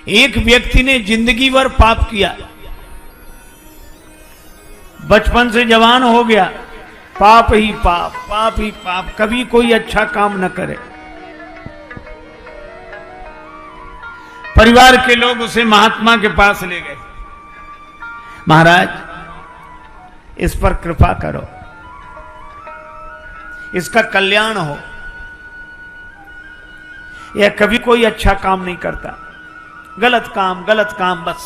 एक व्यक्ति ने जिंदगी भर पाप किया, बचपन से जवान हो गया, पाप ही पाप, पाप ही पाप, कभी कोई अच्छा काम न करे। परिवार के लोग उसे महात्मा के पास ले गए। महाराज, इस पर कृपा करो, इसका कल्याण हो। यह कभी कोई अच्छा काम नहीं करता, गलत काम बस।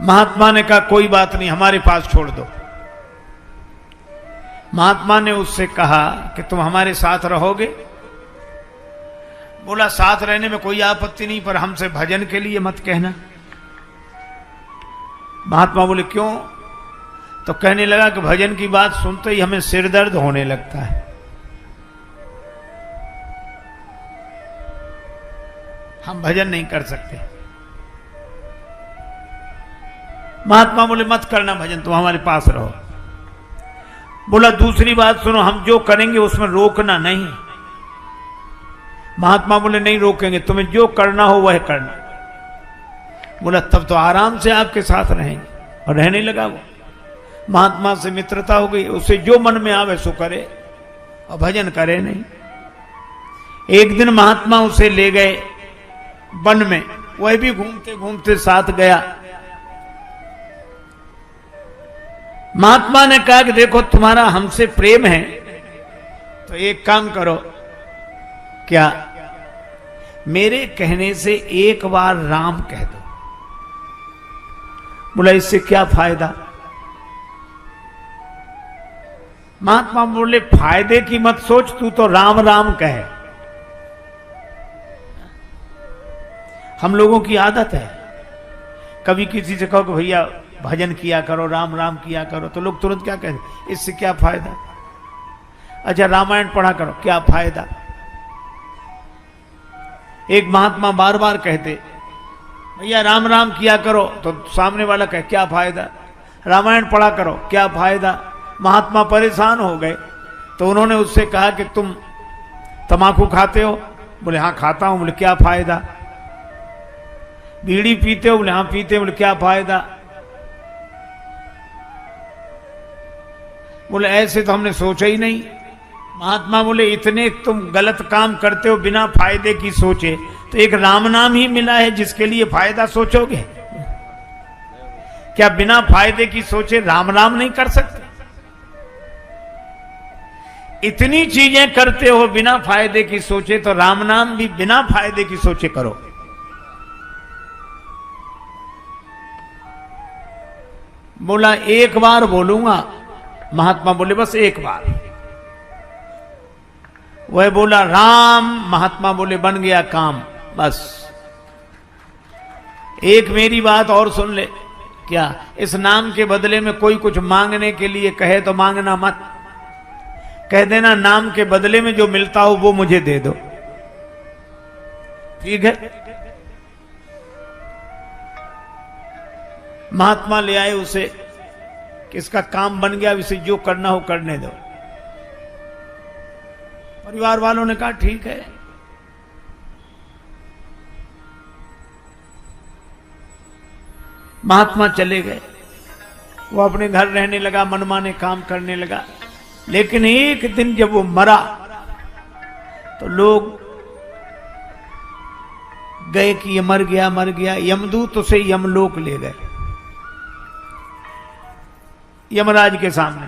महात्मा ने कहा कोई बात नहीं, हमारे पास छोड़ दो। महात्मा ने उससे कहा कि तुम हमारे साथ रहोगे? बोला साथ रहने में कोई आपत्ति नहीं, पर हमसे भजन के लिए मत कहना। महात्मा बोले क्यों? तो कहने लगा कि भजन की बात सुनते ही हमें सिर दर्द होने लगता है। हम भजन नहीं कर सकते। महात्मा बोले मत करना भजन, तुम हमारे पास रहो। बोला दूसरी बात सुनो, हम जो करेंगे उसमें रोकना नहीं। महात्मा बोले नहीं रोकेंगे, तुम्हें जो करना हो वह करना। बोला तब तो आराम से आपके साथ रहेंगे। और रहने लगा वो। महात्मा से मित्रता हो गई, उसे जो मन में आवे सो करे और भजन करे नहीं। एक दिन महात्मा उसे ले गए वन में, वह भी घूमते घूमते साथ गया। महात्मा ने कहा कि देखो तुम्हारा हमसे प्रेम है तो एक काम करो, क्या मेरे कहने से एक बार राम कह दो। बोला इससे क्या फायदा? महात्मा बोले फायदे की मत सोच, तू तो राम राम कहे। हम लोगों की आदत है, कभी किसी से कहो कि भैया भजन किया करो, राम राम किया करो, तो लोग तुरंत क्या कहते, इससे क्या फायदा? अच्छा रामायण पढ़ा करो, क्या फायदा? एक महात्मा बार बार कहते भैया राम राम किया करो, तो सामने वाला कहे क्या फायदा? रामायण पढ़ा करो, क्या फायदा? महात्मा परेशान हो गए, तो उन्होंने उससे कहा कि तुम तम्बाकू खाते हो? बोले हाँ खाता हूं। बोले क्या फायदा? बीड़ी पीते हो? बोले हाँ पीते। बोले क्या फायदा? बोले ऐसे तो हमने सोचा ही नहीं। महात्मा बोले इतने तुम गलत काम करते हो बिना फायदे की सोचे, तो एक राम नाम ही मिला है जिसके लिए फायदा सोचोगे? क्या बिना फायदे की सोचे राम राम नहीं कर सकते? इतनी चीजें करते हो बिना फायदे की सोचे, तो राम नाम भी बिना फायदे की सोचे करो। बोला एक बार बोलूंगा। महात्मा बोले बस एक बार। वह बोला राम। महात्मा बोले बन गया काम। बस एक मेरी बात और सुन ले। क्या? इस नाम के बदले में कोई कुछ मांगने के लिए कहे तो मांगना मत, कह देना नाम के बदले में जो मिलता हो वो मुझे दे दो, ठीक है? महात्मा ले आए उसे कि इसका काम बन गया, इसे जो करना हो करने दो। परिवार वालों ने कहा ठीक है। महात्मा चले गए, वो अपने घर रहने लगा, मनमाने काम करने लगा। लेकिन एक दिन जब वो मरा तो लोग गए कि ये मर गया मर गया। यमदूत उसे यमलोक ले गए, यमराज के सामने।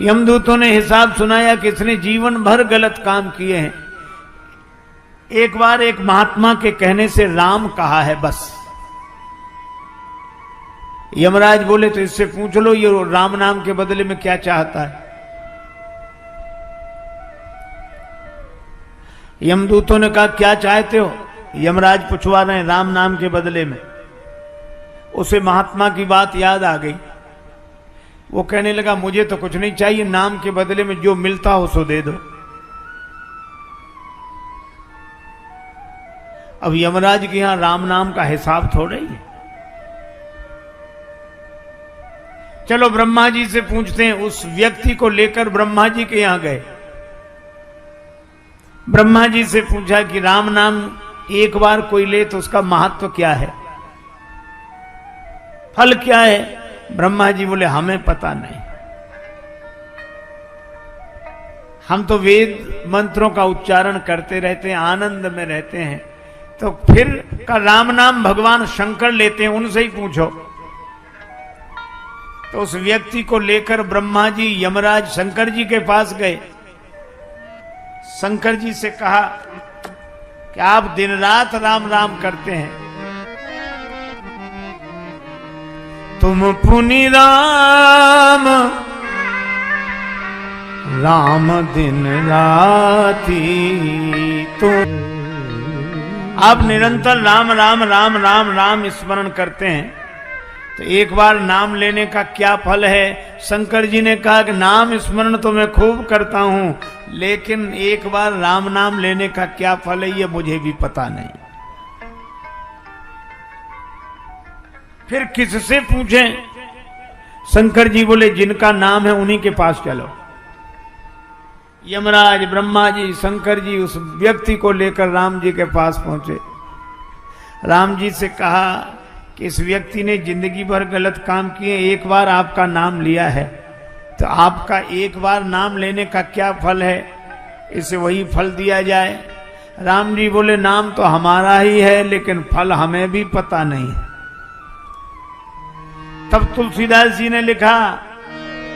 यमदूतों ने हिसाब सुनाया कि इसने जीवन भर गलत काम किए हैं, एक बार एक महात्मा के कहने से राम कहा है बस। यमराज बोले तो इससे पूछ लो ये राम नाम के बदले में क्या चाहता है। यमदूतों ने कहा क्या चाहते हो? यमराज पूछवा रहे हैं राम नाम के बदले में। उसे महात्मा की बात याद आ गई। वो कहने लगा मुझे तो कुछ नहीं चाहिए, नाम के बदले में जो मिलता हो सो दे दो। अब यमराज के यहां राम नाम का हिसाब थोड़ा ही है। चलो ब्रह्मा जी से पूछते हैं। उस व्यक्ति को लेकर ब्रह्मा जी के यहां गए। ब्रह्मा जी से पूछा कि राम नाम एक बार कोई ले तो उसका महत्व क्या है, फल क्या है? ब्रह्मा जी बोले हमें पता नहीं, हम तो वेद मंत्रों का उच्चारण करते रहते हैं, आनंद में रहते हैं। तो फिर का राम नाम भगवान शंकर लेते हैं, उनसे ही पूछो। तो उस व्यक्ति को लेकर ब्रह्मा जी यमराज शंकर जी के पास गए। शंकर जी से कहा कि आप दिन रात राम राम करते हैं, तुम पुनि राम राम दिन राती, तुम आप निरंतर राम राम राम राम राम स्मरण करते हैं, तो एक बार नाम लेने का क्या फल है? शंकर जी ने कहा कि नाम स्मरण तो मैं खूब करता हूं, लेकिन एक बार राम नाम लेने का क्या फल है ये मुझे भी पता नहीं। फिर किससे पूछें? शंकर जी बोले जिनका नाम है उन्हीं के पास चलो। यमराज, ब्रह्मा जी, शंकर जी उस व्यक्ति को लेकर राम जी के पास पहुंचे। राम जी से कहा कि इस व्यक्ति ने जिंदगी भर गलत काम किए, एक बार आपका नाम लिया है, तो आपका एक बार नाम लेने का क्या फल है, इसे वही फल दिया जाए। राम जी बोले नाम तो हमारा ही है, लेकिन फल हमें भी पता नहीं। तब तुलसीदास जी ने लिखा,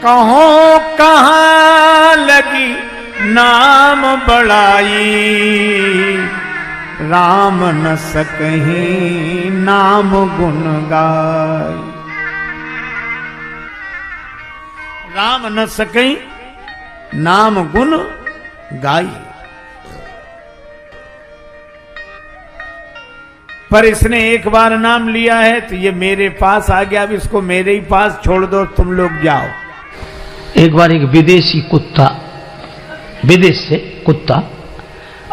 कहो कहां लगी नाम बड़ाई, राम न सकहीं नाम गुण गाय। राम न सकहीं नाम गुण गाई। पर इसने एक बार नाम लिया है तो ये मेरे पास आ गया, अब इसको मेरे ही पास छोड़ दो, तुम लोग जाओ। एक बार एक विदेशी कुत्ता, विदेश से कुत्ता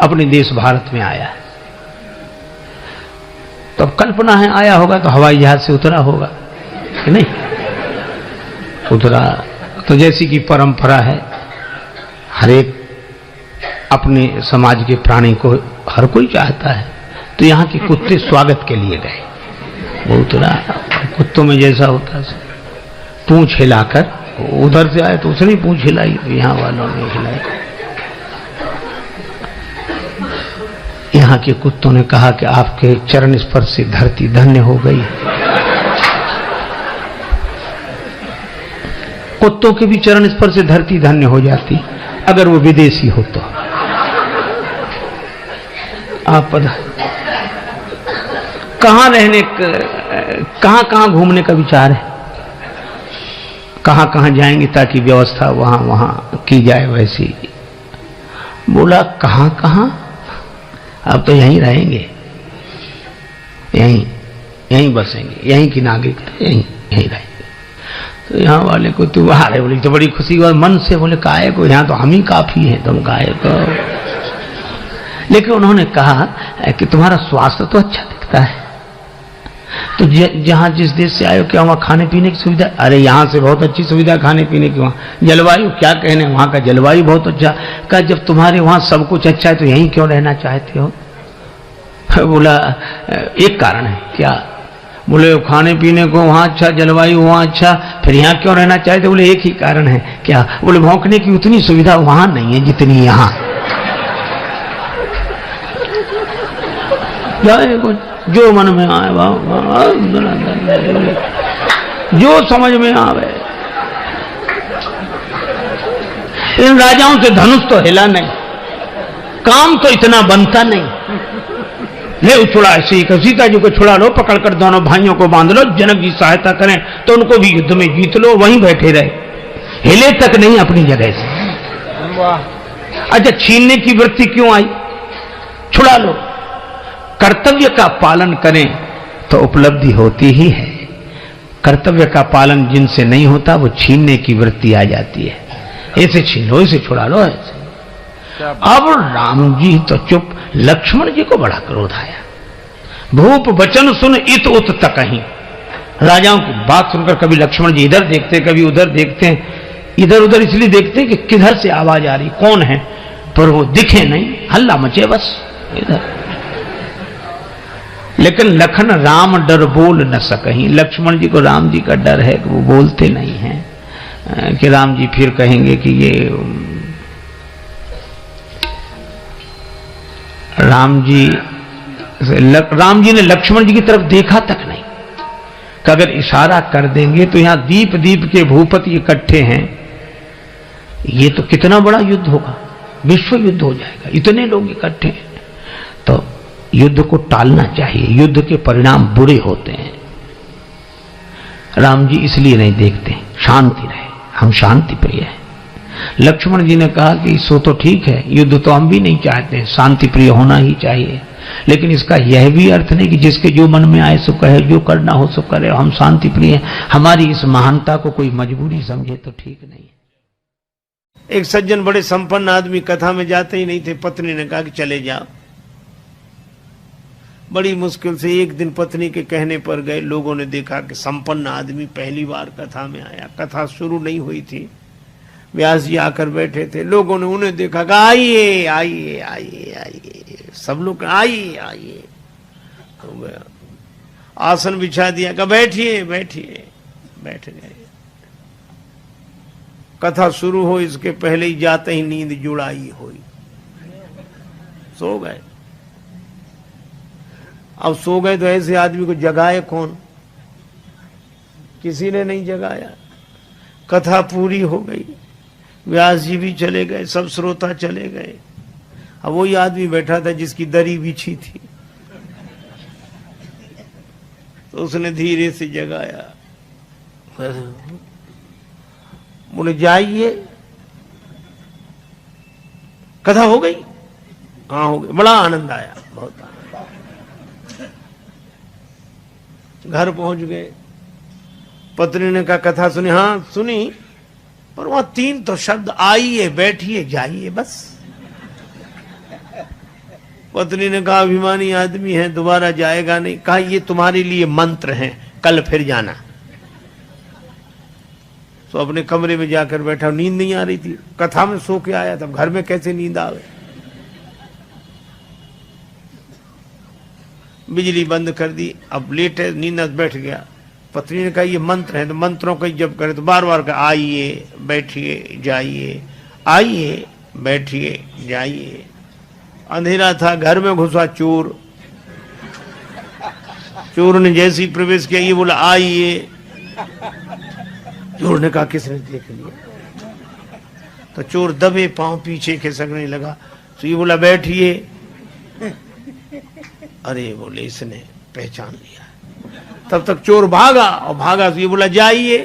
अपने देश भारत में आया है। तो अब कल्पना है आया होगा तो हवाई जहाज से उतरा होगा कि नहीं? उतरा तो जैसी कि परंपरा है, हर एक अपने समाज के प्राणी को हर कोई चाहता है, तो यहाँ के कुत्ते स्वागत के लिए गए। वो उतरा, कुत्तों में जैसा होता है पूंछ हिलाकर, उधर से आए तो उसने पूंछ हिलाई, यहाँ वालों ने हिलाई। यहाँ के कुत्तों ने कहा कि आपके चरण स्पर्श से धरती धन्य हो गई। कुत्तों के भी चरण स्पर्श से धरती धन्य हो जाती अगर वो विदेशी हो तो। आप पता कहां रहने, कहां कहां घूमने का विचार है, कहां कहां जाएंगे ताकि व्यवस्था वहां वहां की जाए वैसी। बोला कहां कहां, अब तो यहीं रहेंगे, यहीं बसेंगे, यहीं की नागरिकता, यहीं रहेंगे। तो यहाँ वाले को तू आ रहे, बोले तो बड़ी खुशी हुआ मन से। बोले काहे को, यहाँ तो हम ही काफी हैं, तुम काहे को। लेकिन उन्होंने कहा कि तुम्हारा स्वास्थ्य तो अच्छा दिखता है, तो जहां जिस देश से आए हो क्या वहां खाने पीने की सुविधा? अरे यहाँ से बहुत अच्छी सुविधा खाने पीने की। वहां जलवायु क्या कहने, वहां का जलवायु बहुत अच्छा। कहा जब तुम्हारे वहां सब कुछ अच्छा है तो यहीं क्यों रहना चाहते हो? बोला एक कारण है। क्या? बोले खाने पीने को वहां अच्छा, जलवायु वहां अच्छा, फिर यहाँ क्यों रहना चाहते? बोले एक ही कारण है। क्या? बोले भौंकने की उतनी सुविधा वहां नहीं है जितनी यहाँ। जो मन में आए जो समझ में आवे। इन राजाओं से धनुष तो हिला नहीं, काम तो इतना बनता नहीं। ले उछड़ा ऐसे ही, सीता जी को छुड़ा लो, पकड़कर दोनों भाइयों को बांध लो, जनक जी सहायता करें तो उनको भी युद्ध में जीत लो, वहीं बैठे रहे, हिले तक नहीं अपनी जगह से। अच्छा छीनने की वृत्ति क्यों आई? छुड़ा लो। कर्तव्य का पालन करें तो उपलब्धि होती ही है। कर्तव्य का पालन जिनसे नहीं होता वो छीनने की वृत्ति आ जाती है। ऐसे छीन लो, इसे छुड़ा लो, ऐसे। अब राम जी तो चुप, लक्ष्मण जी को बड़ा क्रोध आया। भूप वचन सुन इत उत तकहीं। राजाओं की बात सुनकर कभी लक्ष्मण जी इधर देखते, कभी उधर देखते हैं। इधर उधर इसलिए देखते हैं कि किधर से आवाज आ रही, कौन है, पर वो दिखे नहीं, हल्ला मचे बस इधर। लेकिन लखन राम डर बोल न सकहीं, लक्ष्मण जी को राम जी का डर है कि वो बोलते नहीं हैं कि राम जी फिर कहेंगे कि ये राम जी ने लक्ष्मण जी की तरफ देखा तक नहीं कि अगर इशारा कर देंगे तो यहां दीप दीप के भूपति इकट्ठे हैं, ये तो कितना बड़ा युद्ध होगा, विश्व युद्ध हो जाएगा, इतने लोग इकट्ठे हैं। तो युद्ध को टालना चाहिए, युद्ध के परिणाम बुरे होते हैं। राम जी इसलिए नहीं देखते, शांति रहे, हम शांति प्रिय हैं। लक्ष्मण जी ने कहा कि सो तो ठीक है, युद्ध तो हम भी नहीं चाहते, शांति प्रिय होना ही चाहिए, लेकिन इसका यह भी अर्थ नहीं कि जिसके जो मन में आए सो कहे, जो करना हो सो करे, हम शांति प्रिय हैं। हमारी इस महानता को कोई मजबूरी समझे तो ठीक नहीं है। एक सज्जन बड़े संपन्न आदमी कथा में जाते ही नहीं थे, पत्नी ने कहा कि चले जाओ। बड़ी मुश्किल से एक दिन पत्नी के कहने पर गए। लोगों ने देखा कि संपन्न आदमी पहली बार कथा में आया, कथा शुरू नहीं हुई थी, व्यास जी आकर बैठे थे। लोगों ने उन्हें देखा कि आइए आइए आइए आइए, सब लोग आइए आइए, हो गया। आसन बिछा दिया, कहा बैठिए बैठिए, बैठ गए। कथा शुरू हो इसके पहले ही जाते ही नींद जुड़ाई हुई, सो गए। अब सो गए तो ऐसे आदमी को जगाए कौन, किसी ने नहीं जगाया। कथा पूरी हो गई, व्यास जी भी चले गए, सब श्रोता चले गए। अब वही आदमी बैठा था जिसकी दरी बिछी थी, तो उसने धीरे से जगाया, बोले जाइए, कथा हो गई। हाँ हो गई, बड़ा आनंद आया, बहुत आनंद। घर पहुंच गए, पत्नी ने कहा कथा सुनी? हाँ सुनी, पर वहां 3 तो शब्द, आइए बैठिए जाइए, बस। पत्नी ने कहा अभिमानी आदमी है, दोबारा जाएगा नहीं। कहा ये तुम्हारे लिए मंत्र हैं, कल फिर जाना। तो अपने कमरे में जाकर बैठा, नींद नहीं आ रही थी, कथा में सो के आया था, घर में कैसे नींद आवे। बिजली बंद कर दी, अब लेटे, नींद बैठ गया। पत्नी ने कहा ये मंत्र है, तो मंत्रों का जब करे तो बार बार कहा आइए बैठिए जाइए, आइए बैठिए जाइए। अंधेरा था, घर में घुसा चोर। चोर ने जैसे ही प्रवेश किया, ये बोला आइए। चोर ने कहा किसने देख लिया? तो चोर दबे पांव पीछे खिसकने लगा, तो ये बोला बैठिए। अरे बोले इसने पहचान लिया। तब तक चोर भागा, और भागा तो ये बोला जाइए।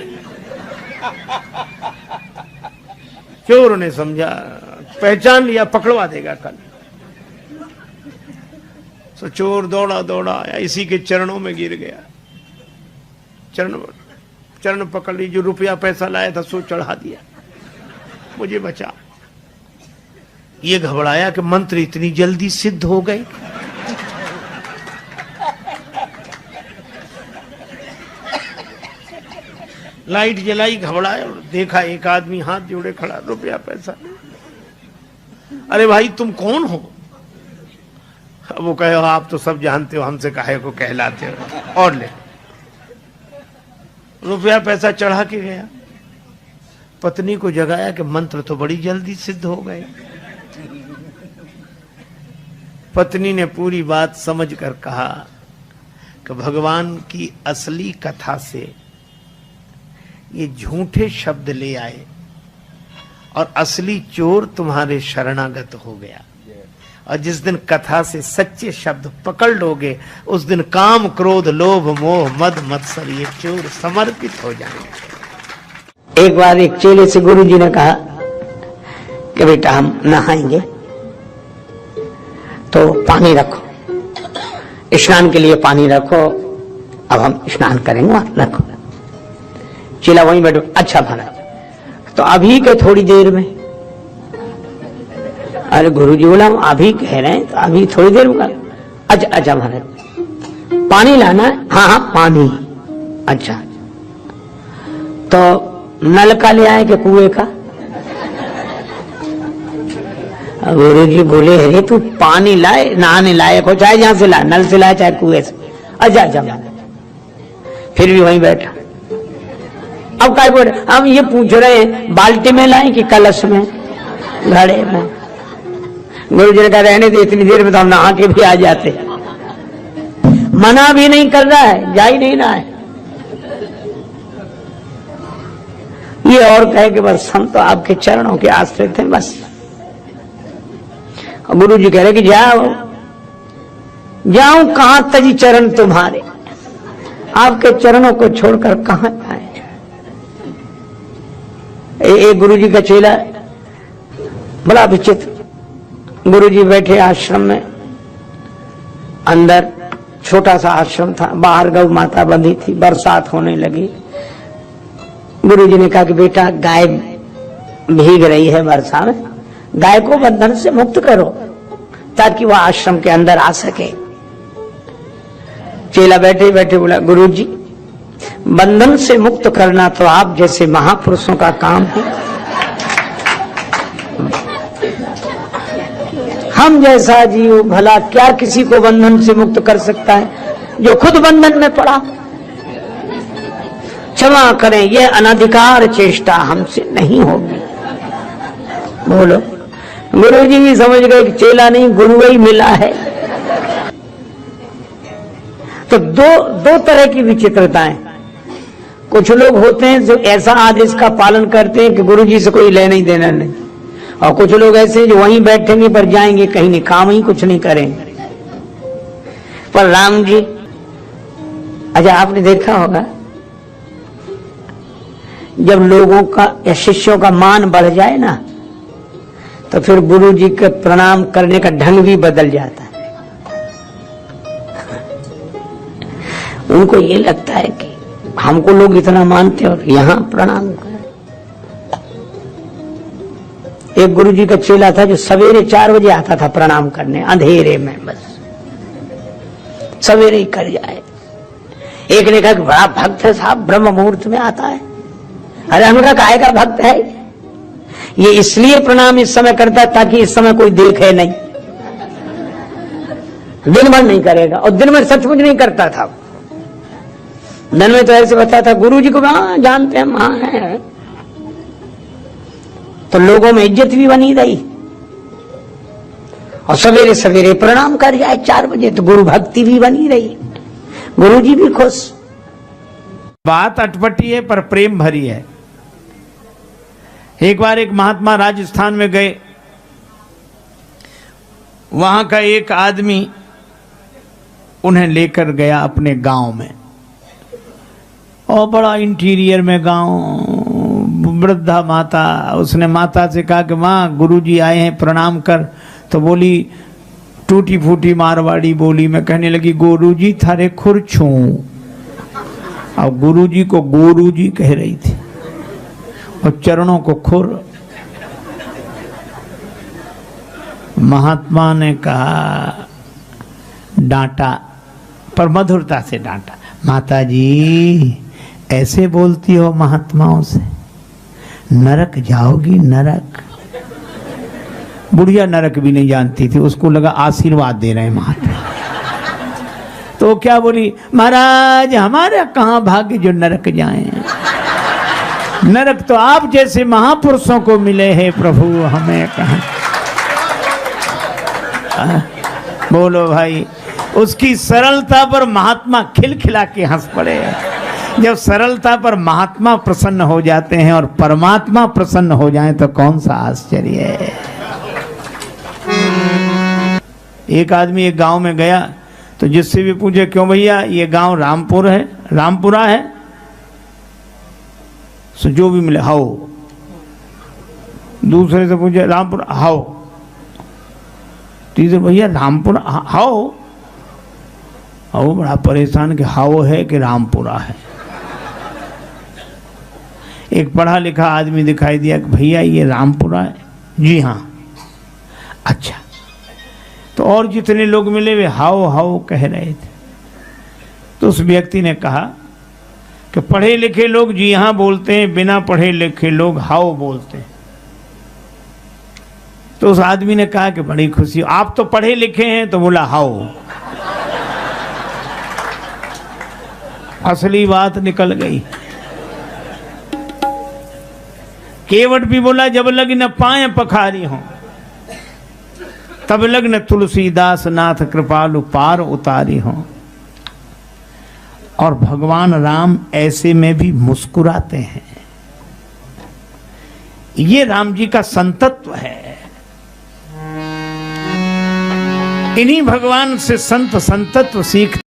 चोर ने समझा, पहचान लिया, पकड़वा देगा कल। तो चोर दौड़ा दौड़ा आया, इसी के चरणों में गिर गया। चरण पकड़ ली, जो रुपया पैसा लाया था सो चढ़ा दिया, मुझे बचा। ये घबराया कि मंत्र इतनी जल्दी सिद्ध हो गए। लाइट जलाई, घबराया, देखा एक आदमी हाथ जोड़े खड़ा, रुपया पैसा। अरे भाई तुम कौन हो? वो कहे आप तो सब जानते हो, हमसे काहे को कहलाते हो, और ले। रुपया पैसा चढ़ा के गया। पत्नी को जगाया कि मंत्र तो बड़ी जल्दी सिद्ध हो गए। पत्नी ने पूरी बात समझकर कहा कि भगवान की असली कथा से ये झूठे शब्द ले आए, और असली चोर तुम्हारे शरणागत हो गया। और जिस दिन कथा से सच्चे शब्द पकड़ लोगे, उस दिन काम क्रोध लोभ मोह मद मत्सर ये चोर समर्पित हो जाएंगे। एक बार एक चेले से गुरुजी ने कहा कि बेटा हम नहाएंगे तो पानी रखो, स्नान के लिए पानी रखो, अब हम स्नान करेंगे, रखो। चेला वहीं बैठो, अच्छा महाराज तो अभी के थोड़ी देर में। अरे गुरुजी बोला हम अभी कह रहे हैं, तो अभी थोड़ी देर में। अच्छा अच्छा महाराज पानी लाना है? हाँ हाँ पानी। अच्छा, तो नल का ले आए कि कुएं का? गुरु जी बोले, अरे तू पानी लाए, नहाने लायक हो, चाहे जहां से लाए, नल से लाए चाहे कुएं से। अच्छा जमा, फिर भी वहीं बैठा। अब क्या बोल, हम ये पूछ रहे हैं बाल्टी में लाए कि कलश में, घड़े में? गुरु जी ने कहा रहने दे, इतनी देर में तो हम नहा के भी आ जाते। मना भी नहीं कर रहा है, जा ही नहीं रहा है। ये और कहे कि बस हम तो आपके चरणों के आश्रित हैं बस। और गुरु जी कह रहे कि जाओ, जाऊं कहां तजी चरण तुम्हारे, आपके चरणों को छोड़कर कहां जाए। एक गुरु जी का चेला, बड़ा विचित्र। गुरु जी बैठे आश्रम में, अंदर छोटा सा आश्रम था, बाहर गौ माता बंधी थी, बरसात होने लगी। गुरु जी ने कहा कि बेटा गाय भीग रही है वर्षा में, गाय को बंधन से मुक्त करो ताकि वह आश्रम के अंदर आ सके। चेला बैठे बैठे बोला, गुरु जी बंधन से मुक्त करना तो आप जैसे महापुरुषों का काम है, हम जैसा जीव भला क्या किसी को बंधन से मुक्त कर सकता है जो खुद बंधन में पड़ा। क्षमा करें, यह अनधिकार चेष्टा हमसे नहीं होगी। बोलो, गुरु जी भी समझ गए कि चेला नहीं गुरु ही मिला है। तो दो तरह की विचित्रताएं। कुछ लोग होते हैं जो ऐसा आदेश का पालन करते हैं कि गुरु जी से कोई लेना ही देना नहीं, और कुछ लोग ऐसे हैं जो वहीं बैठेंगे पर जाएंगे कहीं नहीं, काम ही कुछ नहीं करेंगे। पर राम जी, अच्छा आपने देखा होगा जब लोगों का या शिष्यों का मान बढ़ जाए ना, तो फिर गुरु जी के प्रणाम करने का ढंग भी बदल जाता है। उनको ये लगता है कि हमको लोग इतना मानते और यहां प्रणाम करें। एक गुरु जी का चेला था जो सवेरे 4 बजे आता था प्रणाम करने, अंधेरे में, बस सवेरे ही कर जाए। एक ने कहा कि बड़ा भक्त है साहब, ब्रह्म मुहूर्त में आता है। अरे हमने कहा काहे का भक्त है? ये इसलिए प्रणाम इस समय करता है ताकि इस समय कोई देखे नहीं, दिन भर नहीं करेगा। और दिन में सचमुच नहीं करता था, दिन में तो ऐसे बताता गुरु जी को वहां जानते हैं, वहां है। तो लोगों में इज्जत भी बनी रही, और सवेरे सवेरे प्रणाम कर जाए 4 बजे तो गुरु भक्ति भी बनी रही, गुरु जी भी खुश। बात अटपटी है पर प्रेम भरी है। एक बार एक महात्मा राजस्थान में गए, वहां का एक आदमी उन्हें लेकर गया अपने गांव में, और बड़ा इंटीरियर में गांव, वृद्धा माता। उसने माता से कहा कि माँ गुरुजी आए हैं प्रणाम कर। तो बोली टूटी फूटी मारवाड़ी बोली में कहने लगी, गुरुजी थारे खुर छू। और गुरुजी को गुरुजी कह रही थी और चरणों को खुर। महात्मा ने कहा, डांटा पर मधुरता से डांटा, माता जी ऐसे बोलती हो महात्माओं से, नरक जाओगी नरक। बुढ़िया नरक भी नहीं जानती थी, उसको लगा आशीर्वाद दे रहे हैं महात्मा। तो क्या बोली, महाराज हमारा कहाँ भाग्य जो नरक जाएं, नरक तो आप जैसे महापुरुषों को मिले हैं प्रभु, हमें कहाँ। बोलो भाई, उसकी सरलता पर महात्मा खिलखिला के हंस पड़े। जब सरलता पर महात्मा प्रसन्न हो जाते हैं और परमात्मा प्रसन्न हो जाए तो कौन सा आश्चर्य है। एक आदमी एक गांव में गया तो जिससे भी पूछे, क्यों भैया ये गांव रामपुर है, रामपुरा है? सो जो भी मिले हाओ। दूसरे से पूछे रामपुर, हाओ। तीसरे भैया रामपुर हाओ। और बड़ा परेशान कि हाओ है कि रामपुरा है। एक पढ़ा लिखा आदमी दिखाई दिया कि भैया ये रामपुरा है। जी हाँ। अच्छा। तो और जितने लोग मिले वे हाओ हाओ कह रहे थे। तो उस व्यक्ति ने कहा, कि पढ़े लिखे लोग जी हाँ बोलते हैं, बिना पढ़े लिखे लोग हाओ बोलते हैं। तो उस आदमी ने कहा कि बड़ी खुशी, आप तो पढ़े लिखे हैं? तो बोला हाओ। असली बात निकल गई। केवट भी बोला जब लग्न पाए पखारी हो, तब लग्न तुलसीदास नाथ कृपालु पार उतारी हो। और भगवान राम ऐसे में भी मुस्कुराते हैं। ये राम जी का संतत्व है। इन्हीं भगवान से संत संतत्व सीखते